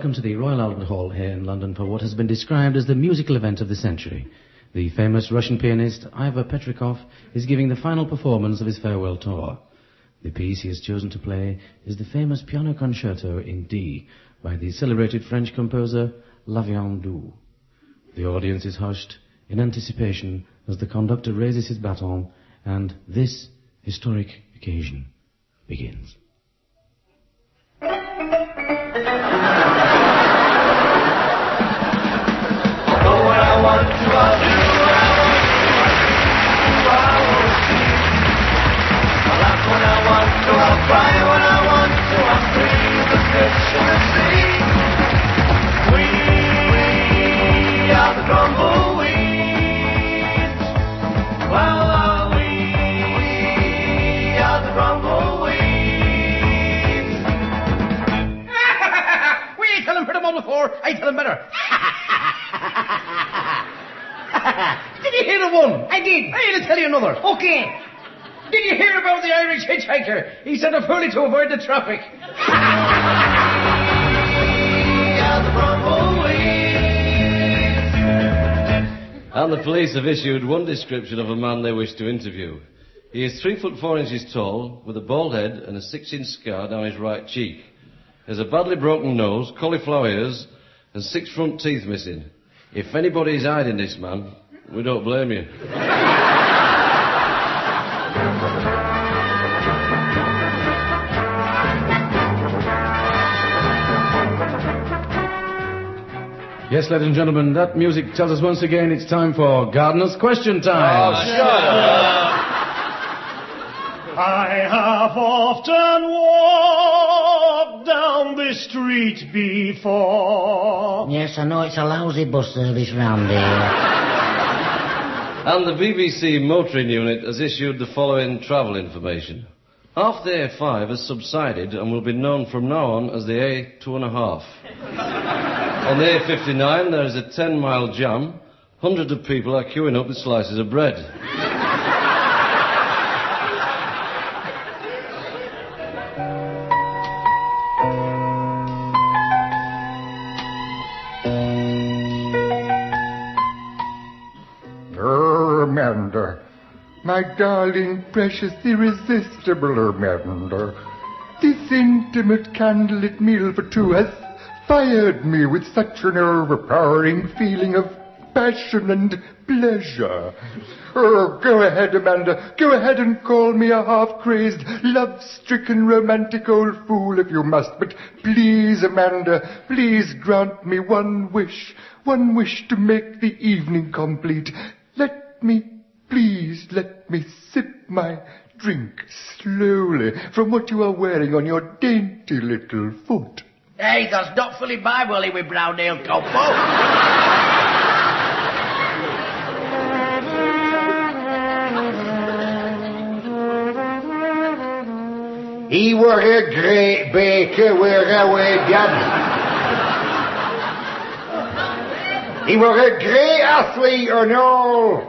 Welcome to the Royal Albert Hall here in London for what has been described as the musical event of the century. The famous Russian pianist Ivor Petrikov is giving the final performance of his farewell tour. The piece he has chosen to play is the famous piano concerto in D by the celebrated French composer Lavian Doux. The audience is hushed in anticipation as the conductor raises his baton and this historic occasion begins. I tell him better. Did you hear the one? I did. I'm going to tell you another. Okay. Did you hear about the Irish hitchhiker? He set up early to avoid the traffic. And the police have issued one description of a man they wish to interview. He is 3'4" tall, with a bald head and a 6-inch scar down his right cheek. There's a badly broken nose, cauliflower ears, and 6 front teeth missing. If anybody's hiding this man, we don't blame you. Yes, ladies and gentlemen, that music tells us once again it's time for Gardener's Question Time. Oh, shut up. I have often walked down this street before. Yes, I know it's a lousy bus service round here. And the BBC motoring unit has issued the following travel information. Half the A5 has subsided and will be known from now on as the A2.5. On the A59 there is a 10-mile jam. Hundreds of people are queuing up with slices of bread. Amanda, my darling, precious, irresistible Amanda, this intimate candlelit meal for two has fired me with such an overpowering feeling of passion and pleasure. Oh, go ahead, Amanda, go ahead and call me a half-crazed, love-stricken, romantic old fool if you must, but please, Amanda, please grant me one wish to make the evening complete. Please let me sip my drink slowly from what you are wearing on your dainty little foot. Hey, that's not fully by Willie with brown nail combo. He were a great baker, were our dad. He were a great athlete and all.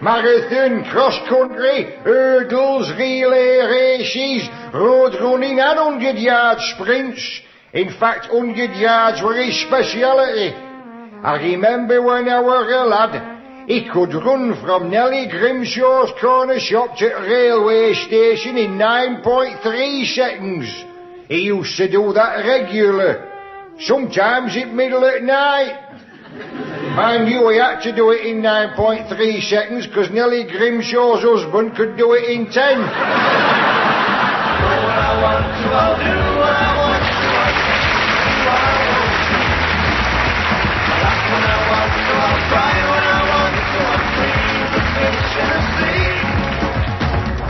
Marathon, cross-country, hurdles, relay races, road running and 100-yard sprints. In fact, 100 yards were his speciality. I remember when I were a lad, he could run from Nellie Grimshaw's corner shop to the railway station in 9.3 seconds. He used to do that regular, sometimes at middle at night. Mind you, he had to do it in 9.3 seconds because Nellie Grimshaw's husband could do it in 10.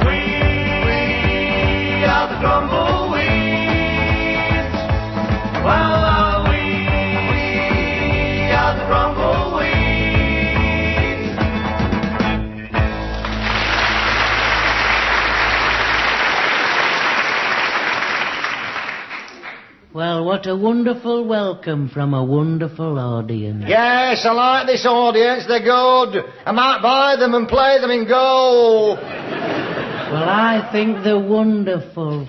We are the Grumbleweeds. Well, we are the Grumbleweeds. Well, what a wonderful welcome from a wonderful audience. Yes, I like this audience, they're good. I might buy them and play them in goal. Well, I think they're wonderful.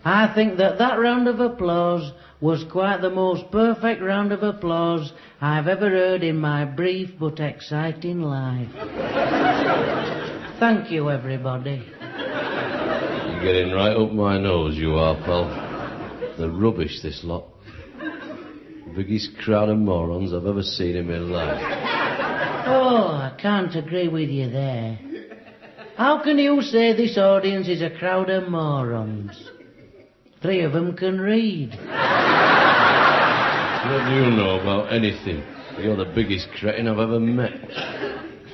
I think that round of applause was quite the most perfect round of applause I've ever heard in my brief but exciting life. Thank you, everybody. You're getting right up my nose, you are, pal. They're rubbish, this lot. Biggest crowd of morons I've ever seen in my life. Oh, I can't agree with you there. How can you say this audience is a crowd of morons? 3 of them can read. What do you know about anything? You're the biggest cretin I've ever met.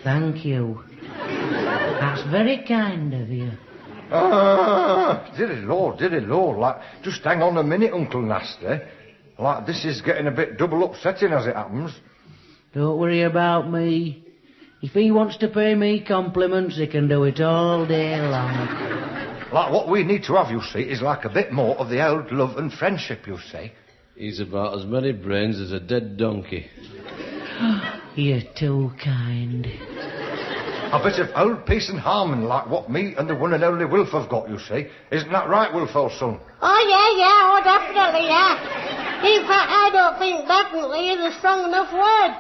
Thank you. That's very kind of you. Dear Lord, like, just hang on a minute, Uncle Nasty. Like, this is getting a bit double upsetting as it happens. Don't worry about me. If he wants to pay me compliments, he can do it all day long. Like, what we need to have, you see, is like a bit more of the old love and friendship, you see. He's about as many brains as a dead donkey. You're too kind. A bit of old peace and harmony like what me and the one and only Wilf have got, you see. Isn't that right, Wilf, old son? Oh, definitely, yeah. In fact, I don't think definitely is a strong enough word.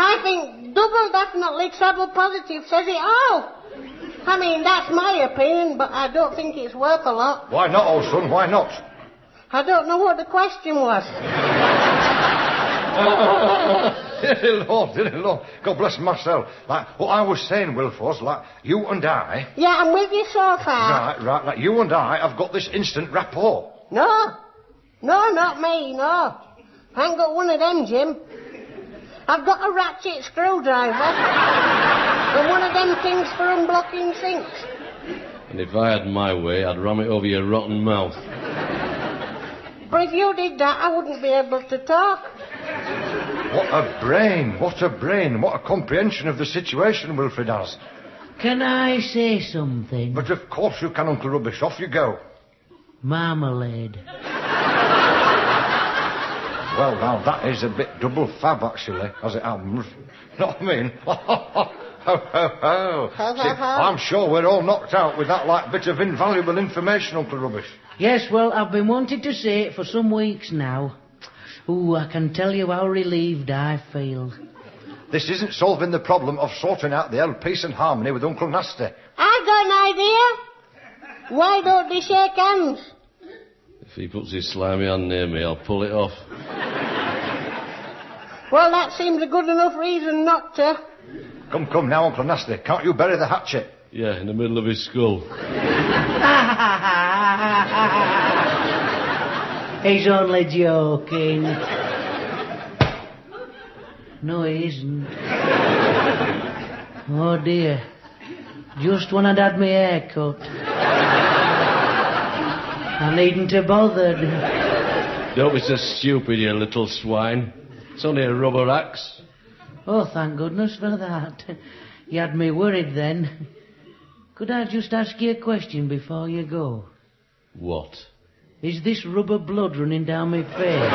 I think double definitely, treble positive says it all. I mean, that's my opinion, but I don't think it's worth a lot. Why not, old son, why not? I don't know what the question was. Dear Lord, God bless myself. Like, what I was saying, Wilf, was, like, you and I... Yeah, I'm with you so far. Right, like, you and I have got this instant rapport. No, not me, no. I ain't got one of them, Jim. I've got a ratchet screwdriver and one of them things for unblocking sinks. And if I had my way, I'd ram it over your rotten mouth. But if you did that, I wouldn't be able to talk. What a brain, what a comprehension of the situation Wilfred has. Can I say something? But of course you can, Uncle Rubbish. Off you go. Marmalade. Well, now, that is a bit double fab, actually, as it happens. Know what I mean? See, I'm sure we're all knocked out with that, like, bit of invaluable information, Uncle Rubbish. Yes, well, I've been wanting to say it for some weeks now. Ooh, I can tell you how relieved I feel. This isn't solving the problem of sorting out the old peace and harmony with Uncle Nasty. I've got an idea. Why don't they shake hands? If he puts his slimy hand near me, I'll pull it off. Well, that seems a good enough reason not to. Come now, Uncle Nasty. Can't you bury the hatchet? Yeah, in the middle of his skull. He's only joking. No, he isn't. Oh, dear. Just when I'd had my hair cut. I needn't have bothered. Don't be so stupid, you little swine. It's only a rubber axe. Oh, thank goodness for that. You had me worried then. Could I just ask you a question before you go? What? Is this rubber blood running down my face?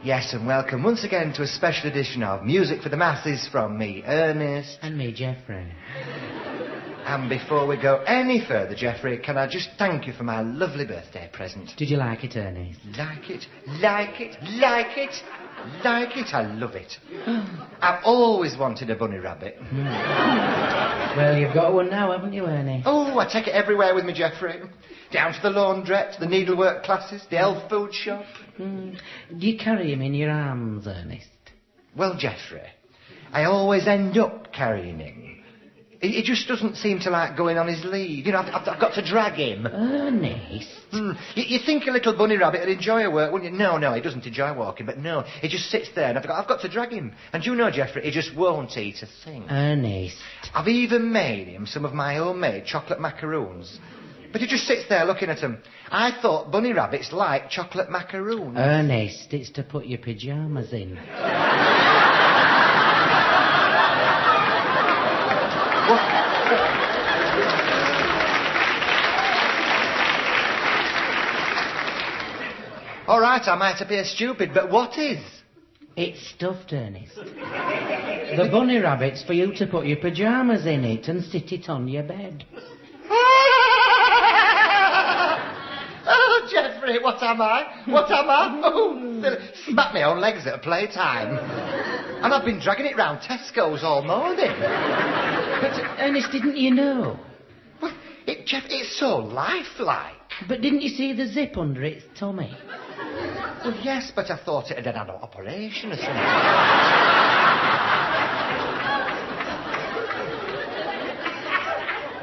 Yes, and welcome once again to a special edition of Music for the Masses from me, Ernest. And me, Geoffrey. And before we go any further, Geoffrey, can I just thank you for my lovely birthday present? Did you like it, Ernest? Like it, I love it. I've always wanted a bunny rabbit. Well, you've got one now, haven't you, Ernest? Oh, I take it everywhere with me, Geoffrey. Down to the laundrette, the needlework classes, the health food shop. Do you carry him in your arms, Ernest? Well, Geoffrey, I always end up carrying him. He just doesn't seem to like going on his lead. You know, I've got to drag him. Ernest? You think a little bunny rabbit would enjoy a walk, wouldn't you? No, he doesn't enjoy walking, but no, he just sits there and I've got to drag him. And you know, Geoffrey, he just won't eat a thing. Ernest? I've even made him some of my homemade chocolate macaroons. But he just sits there looking at them. I thought bunny rabbits like chocolate macaroons. Ernest, it's to put your pyjamas in. All right, I might appear stupid, but what is? It's stuffed, Ernest. The bunny rabbit's for you to put your pyjamas in it and sit it on your bed. Oh, Geoffrey, what am I? What am I? Oh, smack my own legs at playtime. And I've been dragging it round Tesco's all morning. But, Ernest, didn't you know? Well, Jeff, it's so lifelike. But didn't you see the zip under its tummy? Well, yes, but I thought it had had an operation or something.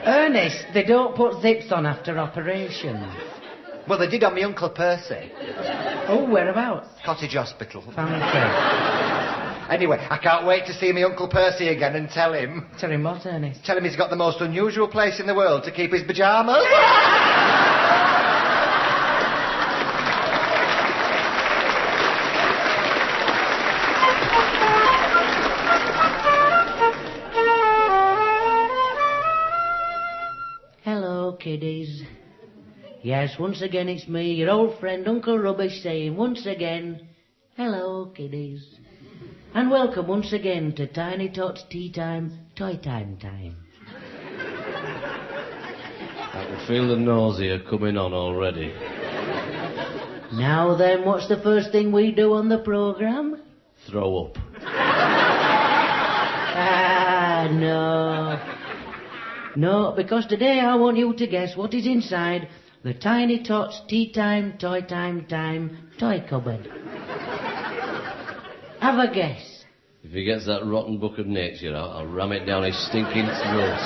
Ernest, they don't put zips on after operations. Well, they did on my Uncle Percy. Oh, whereabouts? Cottage Hospital. Family. Anyway, I can't wait to see my Uncle Percy again and tell him. Tell him what, Ernest? Tell him he's got the most unusual place in the world to keep his pyjamas. Hello, kiddies. Yes, once again it's me, your old friend Uncle Rubbish, saying once again, hello, kiddies. And welcome once again to Tiny Tot's Tea Time, Toy Time Time. I can feel the nausea coming on already. Now then, what's the first thing we do on the programme? Throw up. No. No, because today I want you to guess what is inside the Tiny Tots Tea Time, Toy Time toy cupboard. Have a guess. If he gets that rotten book of nature out, I'll ram it down his stinking throat.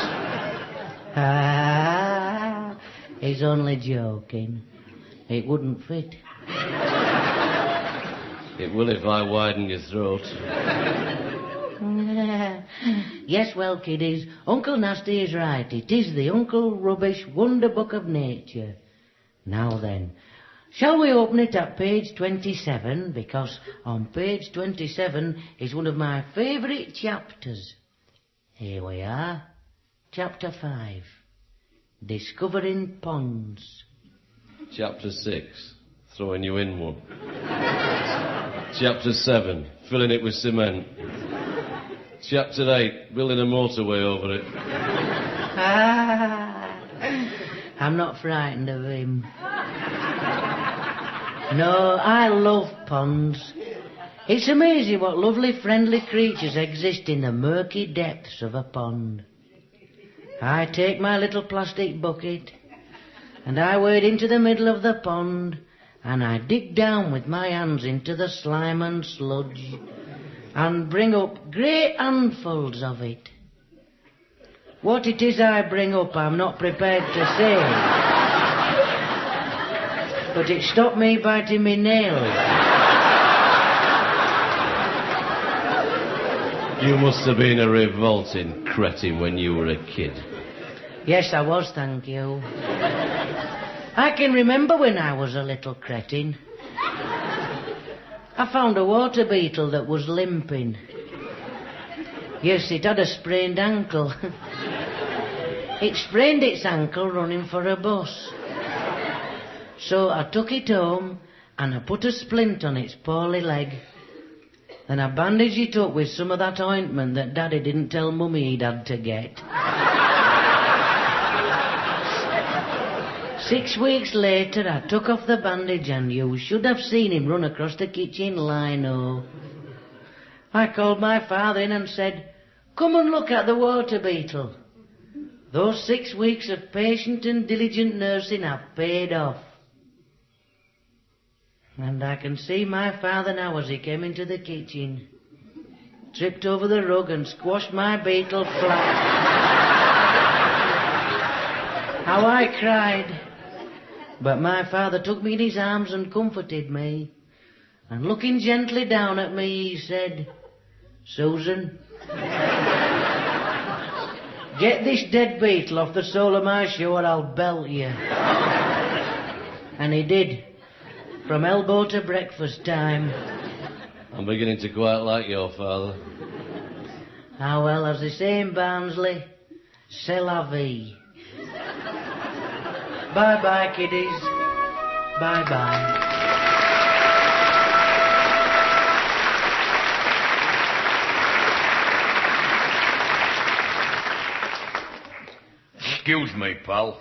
He's only joking. It wouldn't fit. It will if I widen your throat. Yes, well, kiddies, Uncle Nasty is right. It is the Uncle Rubbish Wonder Book of Nature. Now then, shall we open it at page 27? Because on page 27 is one of my favourite chapters. Here we are. Chapter 5. Discovering Ponds. Chapter 6. Throwing you in one. Chapter 7. Filling it with cement. Chapter 8. Building a motorway over it. I'm not frightened of him. No, I love ponds. It's amazing what lovely, friendly creatures exist in the murky depths of a pond. I take my little plastic bucket and I wade into the middle of the pond and I dig down with my hands into the slime and sludge and bring up great handfuls of it. What it is I bring up, I'm not prepared to say. But it stopped me biting me nails. You must have been a revolting cretin when you were a kid. Yes, I was, thank you. I can remember when I was a little cretin. I found a water beetle that was limping. Yes, it had a sprained ankle. It sprained its ankle running for a bus. So I took it home and I put a splint on its poorly leg. Then I bandaged it up with some of that ointment that Daddy didn't tell Mummy he'd had to get. 6 weeks later, I took off the bandage and you should have seen him run across the kitchen lino. I called my father in and said, "Come and look at the water beetle." Those 6 weeks of patient and diligent nursing have paid off. And I can see my father now as he came into the kitchen, tripped over the rug and squashed my beetle flat. How I cried. But my father took me in his arms and comforted me. And looking gently down at me, he said, "Susan, get this dead beetle off the sole of my shoe or I'll belt you." And he did. From elbow to breakfast time. I'm beginning to quite like your father. Ah, well, as they say in Barnsley, c'est la vie. Bye-bye, kiddies. Bye-bye. excuse me, pal.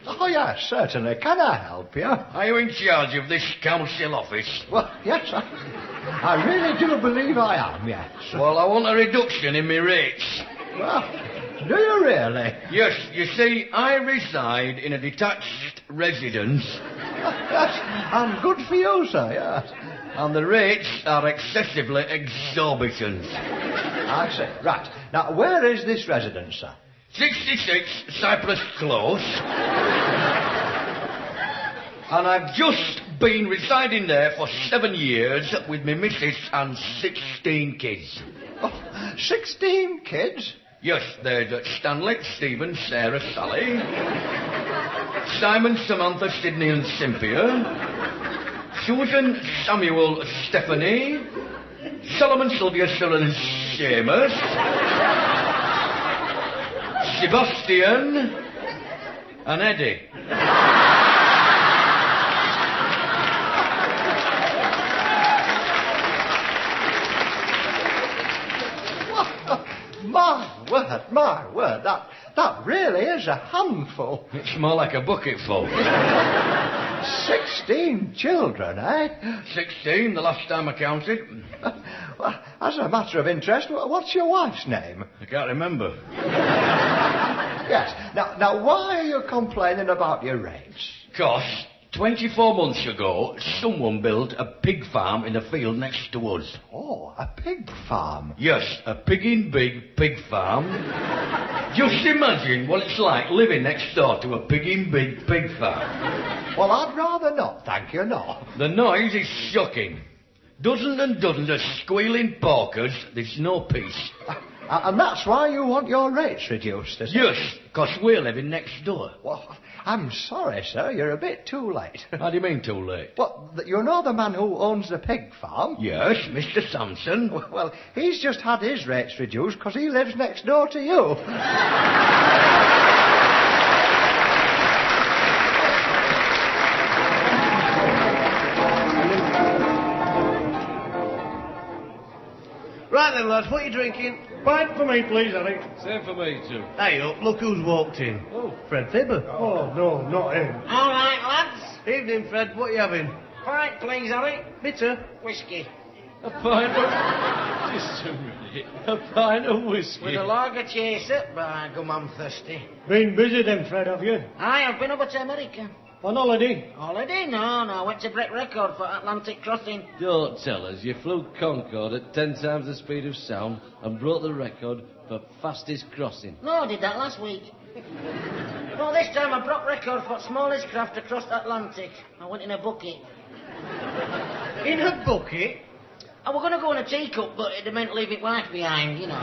Oh, yes, certainly. Can I help you? Are you in charge of this council office? Well, yes, I really do believe I am, yes. Well, I want a reduction in my rates. Well, do you really? Yes, you see, I reside in a detached residence, Yes, and good for you, sir, yes. and the rates are excessively exorbitant. I see. Right. Now, where is this residence, sir? 66 Cypress Close. And I've just been residing there for 7 years with me missus and 16 kids. Oh, 16 kids? Yes, there's Stanley, Stephen, Sarah, Sally, Simon, Samantha, Sydney and Cynthia, Susan, Samuel, Stephanie, Solomon, Sylvia, Cyril and Seamus, Sebastian and Eddie. My word, that really is a handful. It's more like a bucketful. 16 children, eh? 16, the last time I counted. Well, as a matter of interest, what's your wife's name? I can't remember. Yes. Now, why are you complaining about your rates? 'Cause 24 months ago, someone built a pig farm in a field next to us. Oh, a pig farm. Yes, a piggin' big pig farm. Just imagine what it's like living next door to a piggin' big pig farm. Well, I'd rather not, thank you, no. The noise is shocking. Dozens and dozens of squealing porkers, there's no peace. And that's why you want your rates reduced, is it? Yes, 'cause we're living next door. Well, I'm sorry, sir, you're a bit too late. How do you mean too late? Well, you know the man who owns the pig farm? Yes, Mr. Sampson. Well, he's just had his rates reduced because he lives next door to you. Right then, lads, what are you drinking? Pint for me, please, Harry. Same for me, too. Hey up, look who's walked in. Oh. Fred Fibber. Oh, no, not him. All right, lads. Evening, Fred, what are you having? Pint, please, Harry. Bitter? Whiskey. A pint of... Just a minute. A pint of whiskey. With a lager chaser. By gum, I'm thirsty. Been busy then, Fred, have you? Aye, I've been over to America. On holiday? Holiday? No. I went to break record for Atlantic crossing. Don't tell us you flew Concorde at 10 times the speed of sound and broke the record for fastest crossing. No, I did that last week. No, this time I broke record for smallest craft across the Atlantic. I went in a bucket. In a bucket? I was going to go in a teacup, but it meant leaving wife behind, you know.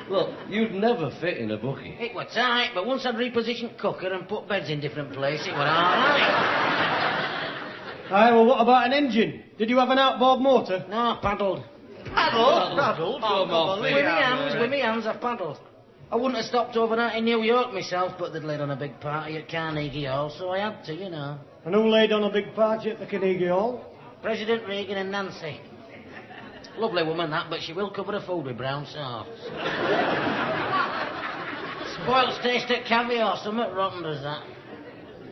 Look, you'd never fit in a bucket. It was tight, but once I'd repositioned cooker and put beds in different places, it was all right. Aye, well, what about an engine? Did you have an outboard motor? No, paddled. Paddled? Come on, With me hands, I paddled. I wouldn't have stopped overnight in New York myself, but they'd laid on a big party at Carnegie Hall, so I had to, you know. And who laid on a big party at the Carnegie Hall? President Reagan and Nancy. Lovely woman, that, but she will cover her food with brown sauce. Spoiled taste at caviar, something rotten does that.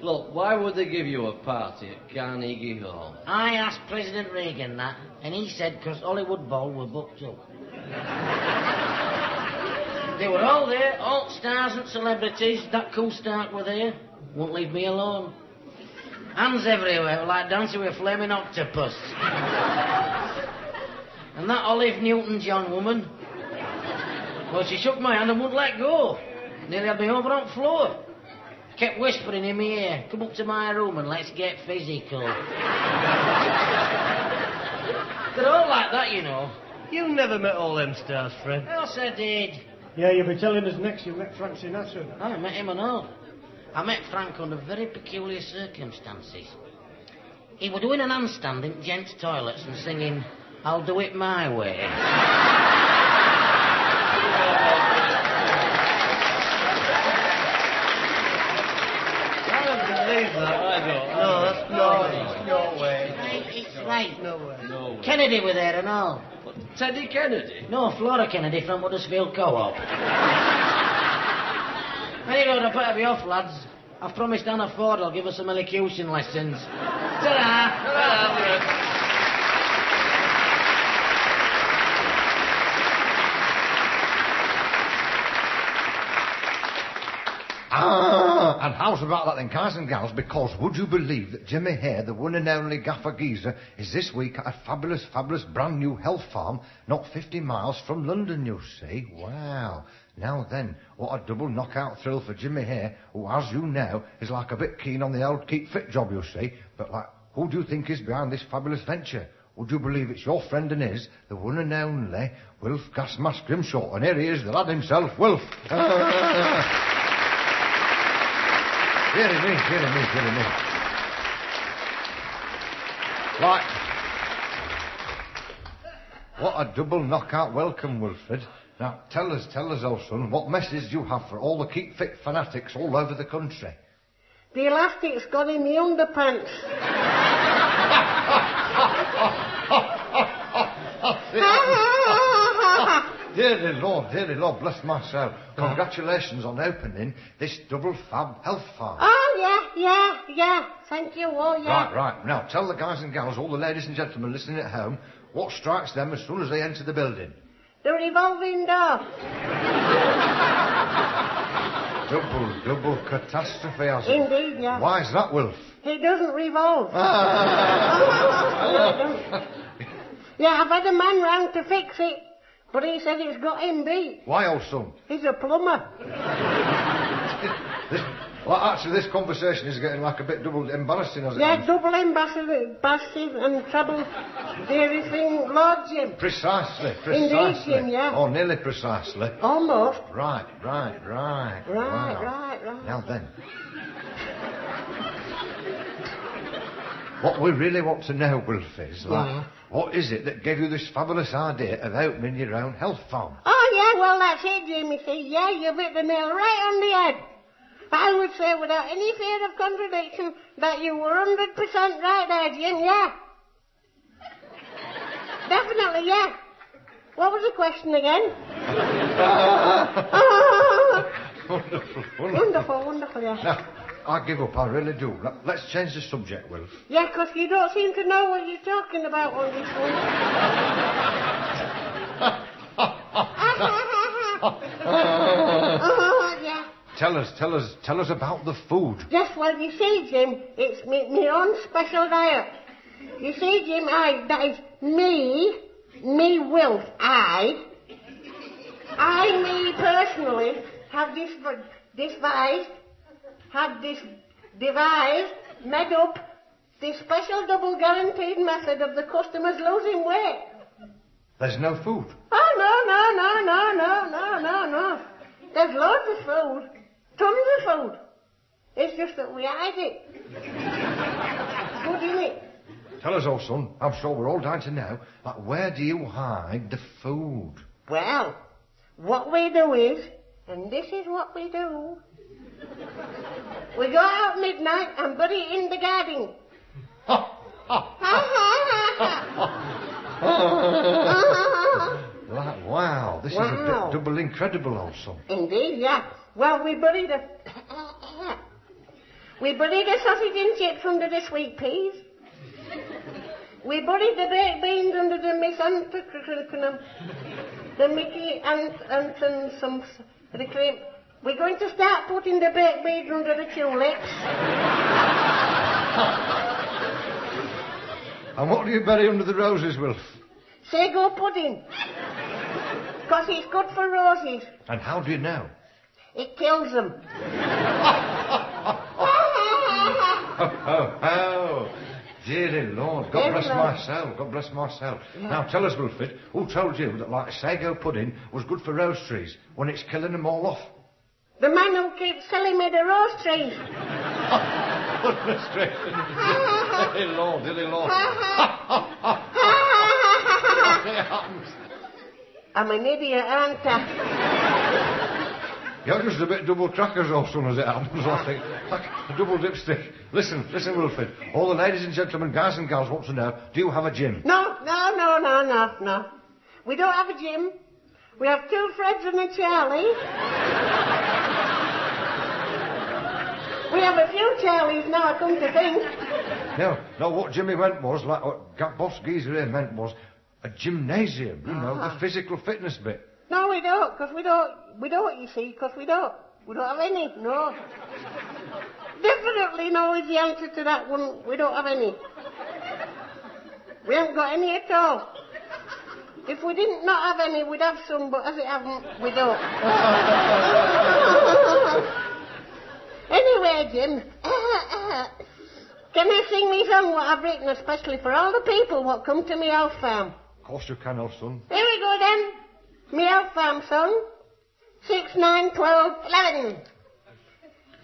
Look, why would they give you a party at Carnegie Hall? I asked President Reagan that, and he said because Hollywood Bowl were booked up. They were all there, all stars and celebrities. That cool Stark were there. Won't leave me alone. Hands everywhere, like dancing with a flaming octopus. And that Olive Newton-John woman, well, she shook my hand and wouldn't let go. Nearly had me over on the floor. Kept whispering in my ear, come up to my room and let's get physical. They're all like that, you know. You never met all them stars, Fred. Else I did. Yeah, you'll be telling us next you met Frank Sinatra. I met him and all. I met Frank under very peculiar circumstances. He was doing an handstand in gents' toilets and singing, I'll do it my way. I don't believe that. I don't. No, that's No way. It's right. no way. No way. Kennedy were there and all. Teddy Kennedy? No, Flora Kennedy from Huddersfield Co-op. Anyway, I better be off, lads. I've promised Anna Ford I'll give her some elocution lessons. Ta-da! And how's about that then, guys and gals? Because would you believe that Jimmy Hare, the one and only gaffer geezer, is this week at a fabulous, fabulous brand new health farm not 50 miles from London, you see? Wow. Now then, what a double knockout thrill for Jimmy Hare, who, as you know, is like a bit keen on the old keep fit job, you see. But like, who do you think is behind this fabulous venture? Would you believe it's your friend and his, the one and only Wilf Gasmask Grimshaw? And here he is, the lad himself, Wilf. Dearie me. Right. What a double knockout welcome, Wilfred. Now, tell us, old son, what message do you have for all the keep fit fanatics all over the country? The elastic's got in the underpants. Dearly Lord, bless my soul. Congratulations on opening this double fab health farm. Oh, yeah. Thank you, Right. Now, tell the guys and gals, all the ladies and gentlemen listening at home, what strikes them as soon as they enter the building. The revolving door. Double catastrophe, has it? Indeed, yeah. Why is that, Wilf? It doesn't revolve. Yeah, I've had a man round to fix it, but he said it's got him beat. Why, old son? He's a plumber. Actually, this conversation is getting like a bit double embarrassing, as it Yeah, is. double embarrassing and trouble, dearie thing, Lord Jim. Precisely. Indeed, Jim, yeah. Oh, nearly precisely. Almost. Right. Right. Now then. What we really want to know, Wilf, is, what is it that gave you this fabulous idea of opening your own health farm? Oh, yeah, well, that's it, Jim, you see. Yeah, you've hit the nail right on the head. I would say without any fear of contradiction that you were 100% right there, Jim, yeah. Definitely, yeah. What was the question again? Wonderful, yeah. Now, I give up, I really do. Let's change the subject, Wilf. Yeah, 'cause you don't seem to know what you're talking about on this one. Yeah. Tell us about the food. Yes, well, you see, Jim, it's me own special diet. You see, Jim, that is me, Wilf, I personally have devised, made up this special double guaranteed method of the customers losing weight. There's no food. Oh, no. There's loads of food. Tons of food. It's just that we hide it. Good, isn't it? Tell us, old son. I'm sure we're all dying to know. Like, where do you hide the food? Well, what we do is, and this is what we do, we go out midnight and bury it in the garden. Wow, this is a bit double incredible, old son. Indeed, yeah. Well, we buried a sausage and chips under the sweet peas. We buried the baked beans under the Mickey and some the cream. We're going to start putting the baked beans under the tulips. And what do you bury under the roses, Wilf? Sago pudding. 'Cause it's good for roses. And how do you know? It kills them. Oh, dearly Lord, God bless my soul. Yeah. Now tell us, Wilfred, who told you that like sago pudding was good for rose trees when it's killing them all off? The man who keeps selling me the rose trees. Goodness gracious. Dearly Lord. I'm an idiot, aren't I? You're just a bit double crackers, old son, as it happens, I think. Like a double dipstick. Listen, Wilfred. All the ladies and gentlemen, guys and gals want to know, do you have a gym? No. We don't have a gym. We have 2 Freds and a Charlie. We have a few Charlies now, I come to think. No, what Jimmy meant was, like what Boss Geezer here meant was, a gymnasium, you know, the physical fitness bit. No, we don't, because we don't, you see, because we don't have any, no. Definitely no is the answer to that one, we don't have any. We haven't got any at all. If we didn't not have any, we'd have some, but as it haven't, we don't. Anyway, Jim, can I sing me song what I've written especially for all the people what come to me house farm? Of course you can, old son. Here we go then. Me house farm song. 6, 9, 12, 11.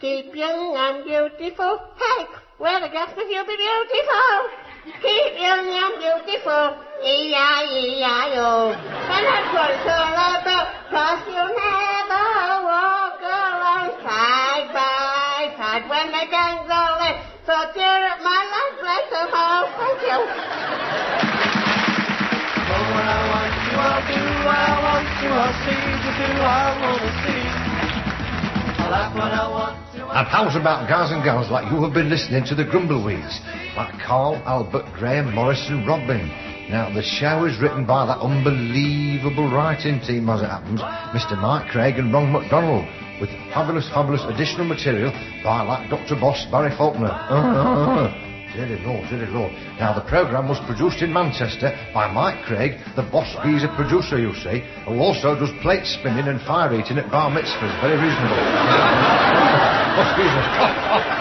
Keep young and beautiful. Hey, wear the Gasmask, you'll be beautiful. Keep young and beautiful. E-I-E-I-O. And that's what it's all about. 'Cause you'll never walk alone side by side when the gang's all in. So cheer up my life, bless them all. Thank you. And how's about guys and gals like you have been listening to the Grumbleweeds, like Carl, Albert, Graham, Maurice and Robin. Now, the show is written by that unbelievable writing team, as it happens, Mr. Mike Craig and Ron MacDonald, with fabulous additional material by, like Dr. Boss, Barry Faulkner. Dear Lord. Now, the programme was produced in Manchester by Mike Craig, the Boss Geezer producer, you see, who also does plate spinning and fire eating at bar mitzvahs. Very reasonable. Boss Geezer.